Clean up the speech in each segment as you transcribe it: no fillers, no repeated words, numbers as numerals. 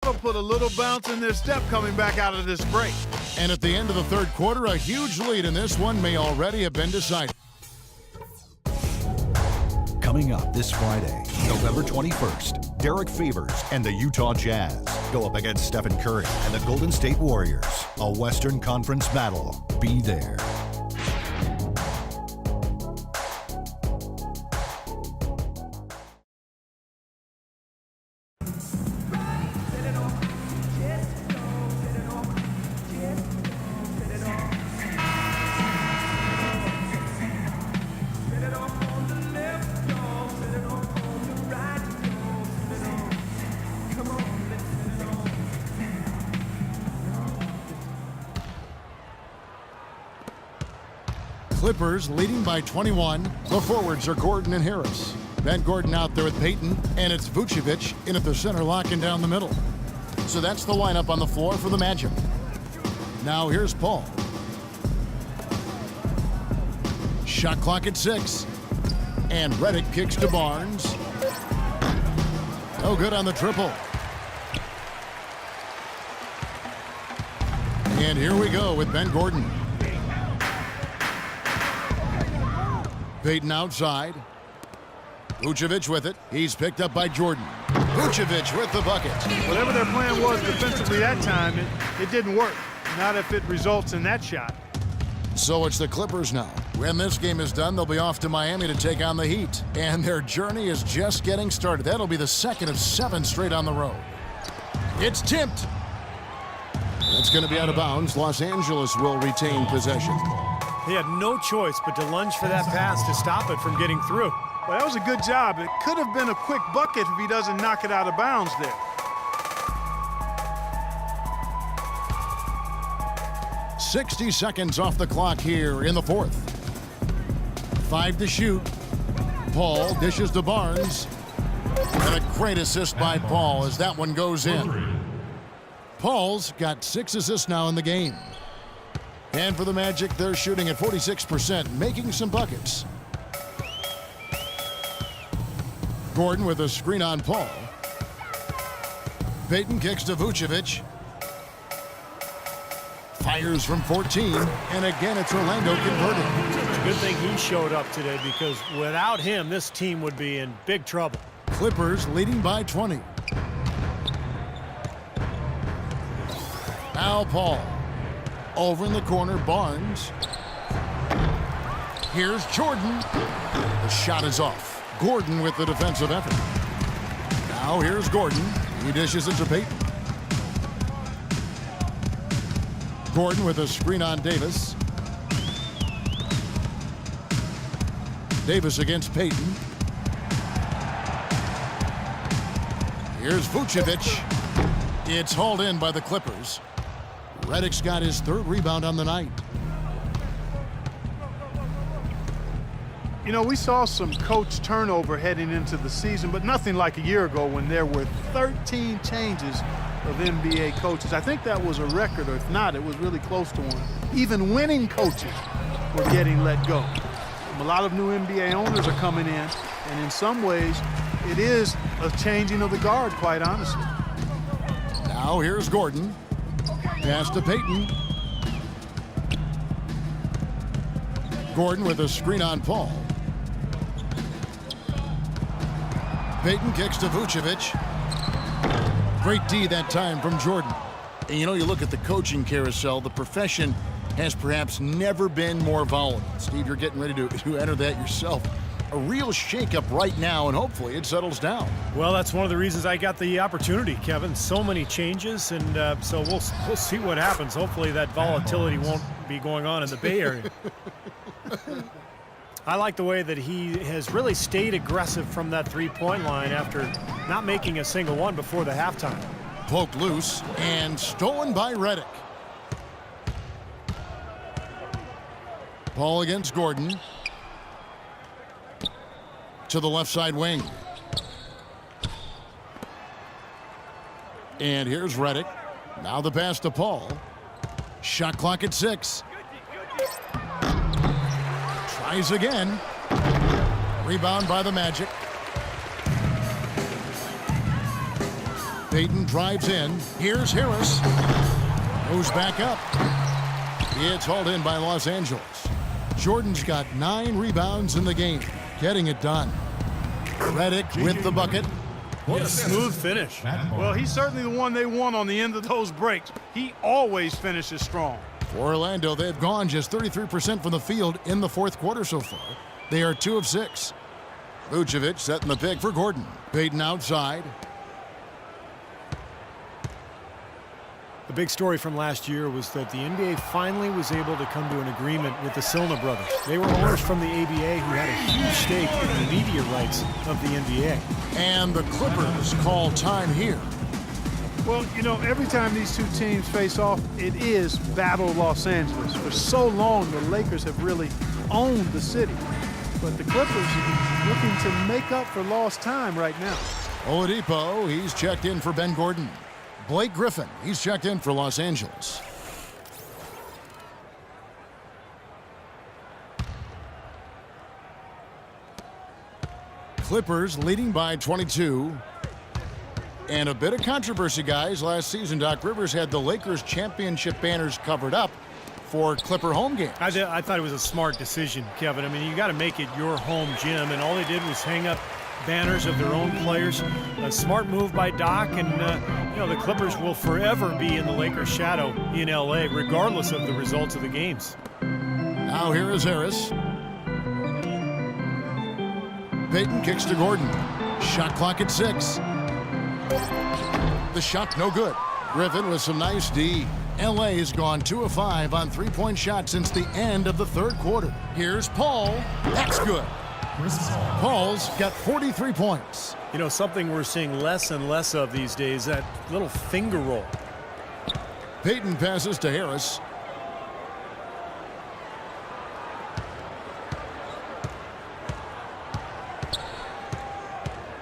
That'll put a little bounce in their step coming back out of this break. And at the end of the third quarter, a huge lead in this one may already have been decided. Coming up this Friday, November 21st, Derek Favors and the Utah Jazz go up against Stephen Curry and the Golden State Warriors. A Western Conference battle. Be there. Clippers leading by 21. The forwards are Gordon and Harris. Ben Gordon out there with Payton, and it's Vucevic in at the center, locking down the middle. So that's the lineup on the floor for the Magic. Now here's Paul. Shot clock at 6. And Redick kicks to Barnes. No good on the triple. And here we go with Ben Gordon. Payton outside. Vucevic with it. He's picked up by Jordan. Vucevic with the bucket. Whatever their plan was defensively that time, it didn't work. Not if it results in that shot. So it's the Clippers now. When this game is done, they'll be off to Miami to take on the Heat. And their journey is just getting started. That'll be the second of 7 straight on the road. It's tipped. That's going to be out of bounds. Los Angeles will retain possession. He had no choice but to lunge for that pass to stop it from getting through. Well, that was a good job. It could have been a quick bucket if he doesn't knock it out of bounds there. "60 seconds off the clock here in the fourth. 5 to shoot. Paul dishes to Barnes. And a great assist by Paul as that one goes in. Paul's got 6 assists now in the game. And for the Magic, they're shooting at 46%, making some buckets. Gordon with a screen on Paul. Payton kicks to Vucevic. Fires from 14, and again it's Orlando converting. It's a good thing he showed up today, because without him, this team would be in big trouble. Clippers leading by 20. Now Paul. Over in the corner, Barnes. Here's Jordan. The shot is off. Gordon with the defensive effort. Now here's Gordon. He dishes it to Payton. Gordon with a screen on Davis. Davis against Payton. Here's Vucevic. It's hauled in by the Clippers. Redick's got his 3rd rebound on the night. You know, we saw some coach turnover heading into the season, but nothing like a year ago when there were 13 changes of NBA coaches. I think that was a record, or if not, it was really close to one. Even winning coaches were getting let go. A lot of new NBA owners are coming in, and in some ways, it is a changing of the guard, quite honestly. Now here's Gordon. Pass to Payton. Gordon with a screen on Paul. Payton kicks to Vucevic. Great D that time from Jordan. And you know, you look at the coaching carousel, the profession has perhaps never been more volatile. Steve, you're getting ready to enter that yourself. A real shakeup right now, and hopefully it settles down. Well, that's one of the reasons I got the opportunity, Kevin. So many changes, and so we'll see what happens. Hopefully that volatility won't be going on in the Bay Area. I like the way that he has really stayed aggressive from that three-point line after not making a single one before the halftime. Poked loose and stolen by Redick. Paul against Gordon. To the left side wing. And here's Redick. Now the pass to Paul. Shot clock at 6. Tries again. Rebound by the Magic. Payton drives in. Here's Harris. Goes back up. It's hauled in by Los Angeles. Jordan's got 9 rebounds in the game, getting it done. Redick with the bucket. What a smooth finish. Well, he's certainly the one they want on the end of those breaks. He always finishes strong. For Orlando, they've gone just 33% from the field in the fourth quarter so far. They are 2 of 6. Vucevic setting the pick for Gordon. Payton outside. The big story from last year was that the NBA finally was able to come to an agreement with the Silna brothers. They were owners from the ABA who had a huge stake in the media rights of the NBA. And the Clippers call time here. Well, you know, every time these two teams face off, it is Battle Los Angeles. For so long, the Lakers have really owned the city. But the Clippers are looking to make up for lost time right now. Oladipo, he's checked in for Ben Gordon. Blake Griffin, he's checked in for Los Angeles. Clippers leading by 22. And a bit of controversy, guys. Last season, Doc Rivers had the Lakers championship banners covered up for Clipper home games. I thought it was a smart decision, Kevin. I mean, you got to make it your home gym, and all they did was hang up banners of their own players. A smart move by Doc, and you know, the Clippers will forever be in the Lakers' shadow in LA, regardless of the results of the games. Now here is Harris. Payton kicks to Gordon. Shot clock at 6. The shot no good. Griffin with some nice D. LA has gone 2 of 5 on 3-point shots since the end of the third quarter. Here's Paul. That's good. Paul's got 43 points. You know, something we're seeing less and less of these days, that little finger roll. Payton passes to Harris.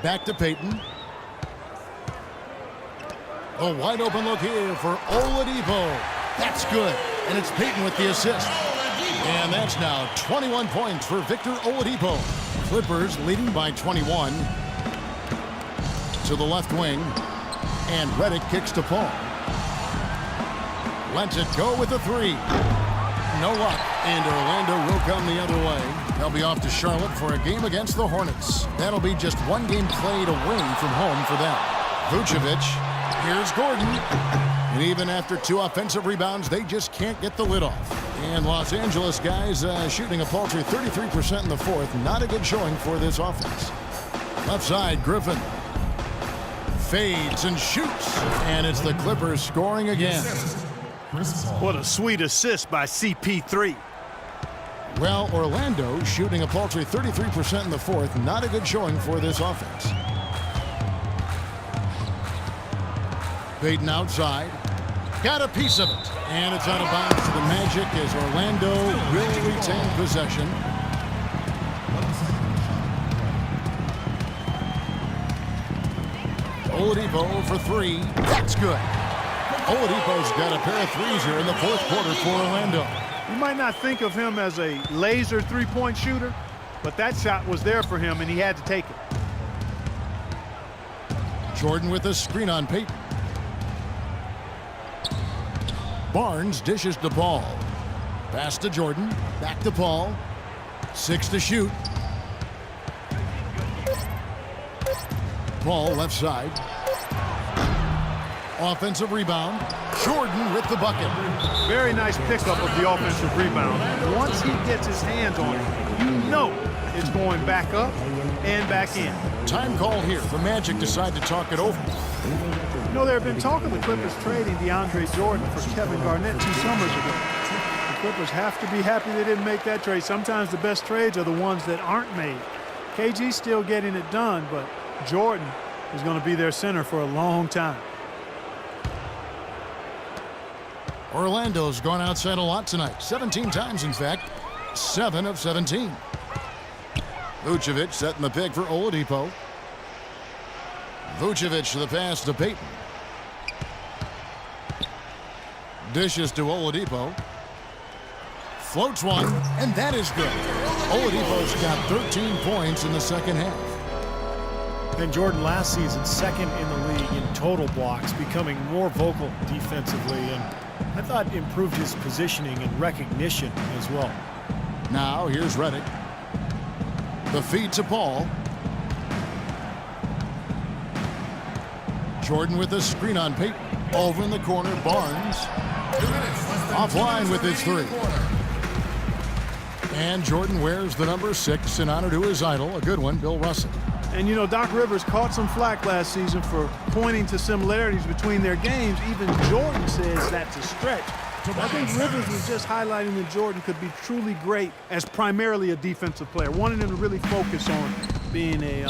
Back to Payton. A wide open look here for Oladipo. That's good. And it's Payton with the assist. And that's now 21 points for Victor Oladipo. Clippers leading by 21. To the left wing. And Redick kicks to Paul. Lets it go with a 3. No luck. And Orlando will come the other way. They'll be off to Charlotte for a game against the Hornets. That'll be just one game played away from home for them. Vucevic. Here's Gordon. And even after 2 offensive rebounds, they just can't get the lid off. And Los Angeles guys shooting a paltry 33% in the fourth. Not a good showing for this offense. Left side, Griffin. Fades and shoots. And it's the Clippers scoring again. What a sweet assist by CP3. Well, Orlando shooting a paltry 33% in the fourth. Not a good showing for this offense. Payton outside. Got a piece of it. And it's out of bounds to the Magic as Orlando will retain possession. Oladipo for 3. That's good. Oladipo's got a pair of threes here in the fourth quarter for Orlando. You might not think of him as a laser three-point shooter, but that shot was there for him, and he had to take it. Jordan with a screen on Payton. Barnes dishes the ball. Pass to Jordan. Back to Paul. 6 to shoot. Paul left side. Offensive rebound. Jordan with the bucket. Very nice pickup of the offensive rebound. Once he gets his hands on it, you know it's going back up and back in. Time call here. The Magic decide to talk it over. You know, there have been talk of the Clippers trading DeAndre Jordan for Kevin Garnett 2 summers ago. The Clippers have to be happy they didn't make that trade. Sometimes the best trades are the ones that aren't made. KG's still getting it done, but Jordan is going to be their center for a long time. Orlando's gone outside a lot tonight. 17 times, in fact. 7 of 17. Vucevic setting the pick for Oladipo. Vucevic the pass to Payton. Dishes to Oladipo. Floats one, and that is good. Oladipo's got 13 points in the second half. And Jordan last season, second in the league in total blocks, becoming more vocal defensively, and I thought improved his positioning and recognition as well. Now here's Redick. The feed to Paul. Jordan with the screen on Peyton. Over in the corner, Barnes. Offline with his three. And Jordan wears the number 6 in honor to his idol, a good one, Bill Russell. And, you know, Doc Rivers caught some flack last season for pointing to similarities between their games. Even Jordan says that's a stretch. I think Rivers was just highlighting that Jordan could be truly great as primarily a defensive player, wanting him to really focus on being a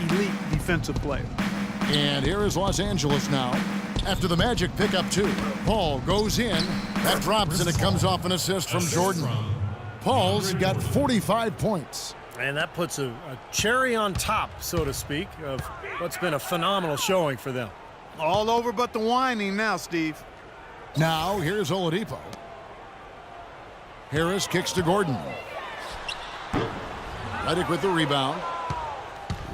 elite defensive player. And here is Los Angeles now. After the Magic pick up 2, Paul goes in. That drops, and it comes off an assist from Jordan. Paul's got 45 points. And that puts a cherry on top, so to speak, of what's been a phenomenal showing for them. All over but the whining now, Steve. Now, here's Oladipo. Harris kicks to Gordon. Redick with the rebound.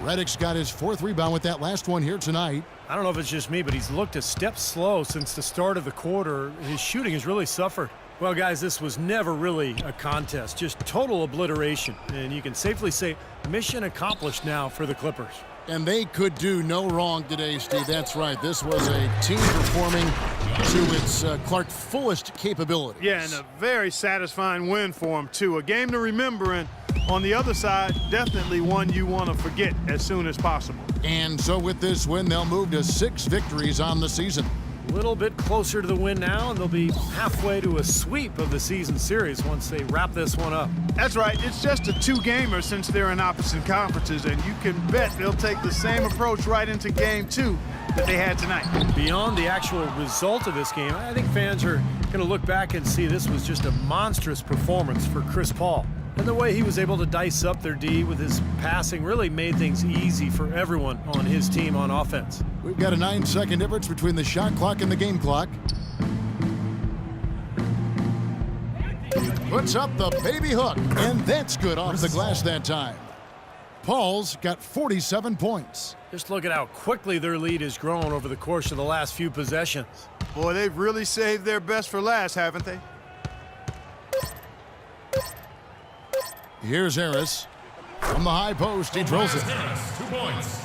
Redick's got his 4th rebound with that last one here tonight. I don't know if it's just me, but he's looked a step slow since the start of the quarter. His shooting has really suffered. Well, guys, this was never really a contest, just total obliteration. And you can safely say mission accomplished now for the Clippers. And they could do no wrong today, Steve. That's right. This was a team performing to its Clark fullest capabilities. Yeah, and a very satisfying win for him, too. A game to remember, and on the other side, definitely one you want to forget as soon as possible. And so with this win, they'll move to 6 victories on the season. A little bit closer to the win now, and they'll be halfway to a sweep of the season series once they wrap this one up. That's right. It's just a 2-gamer since they're in opposite conferences, and you can bet they'll take the same approach right into Game 2 that they had tonight. Beyond the actual result of this game, I think fans are going to look back and see this was just a monstrous performance for Chris Paul. And the way he was able to dice up their D with his passing really made things easy for everyone on his team on offense. We've got a 9-second difference between the shot clock and the game clock. He puts up the baby hook, and that's good off the glass that time. Paul's got 47 points. Just look at how quickly their lead has grown over the course of the last few possessions. Boy, they've really saved their best for last, haven't they? Here's Harris. From the high post, he drills it. 2 points.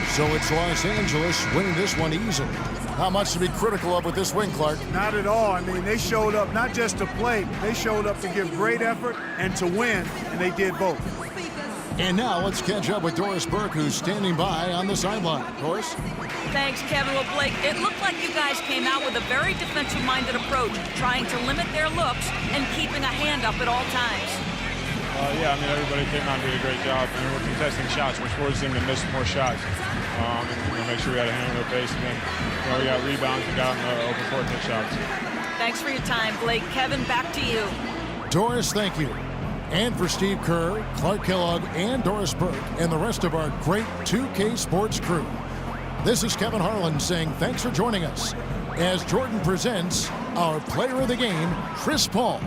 So it's Los Angeles winning this one easily. Not much to be critical of with this win, Clark. Not at all. I mean, they showed up not just to play, they showed up to give great effort and to win, and they did both. And now let's catch up with Doris Burke, who's standing by on the sideline. Doris? Thanks, Kevin. Well, Blake, it looked like you guys came out with a very defensive-minded approach, trying to limit their looks and keeping a hand up at all times. Yeah, I mean, everybody came out and did a great job. I mean, we're contesting shots. We're forcing them to miss more shots. And make sure we had a hand on their pace. And then we got rebounds and got on the open court hit shots. Thanks for your time, Blake. Kevin, back to you. Doris, thank you. And for Steve Kerr, Clark Kellogg, and Doris Burke, and the rest of our great 2K Sports crew. This is Kevin Harlan saying thanks for joining us as Jordan presents our player of the game, Chris Paul.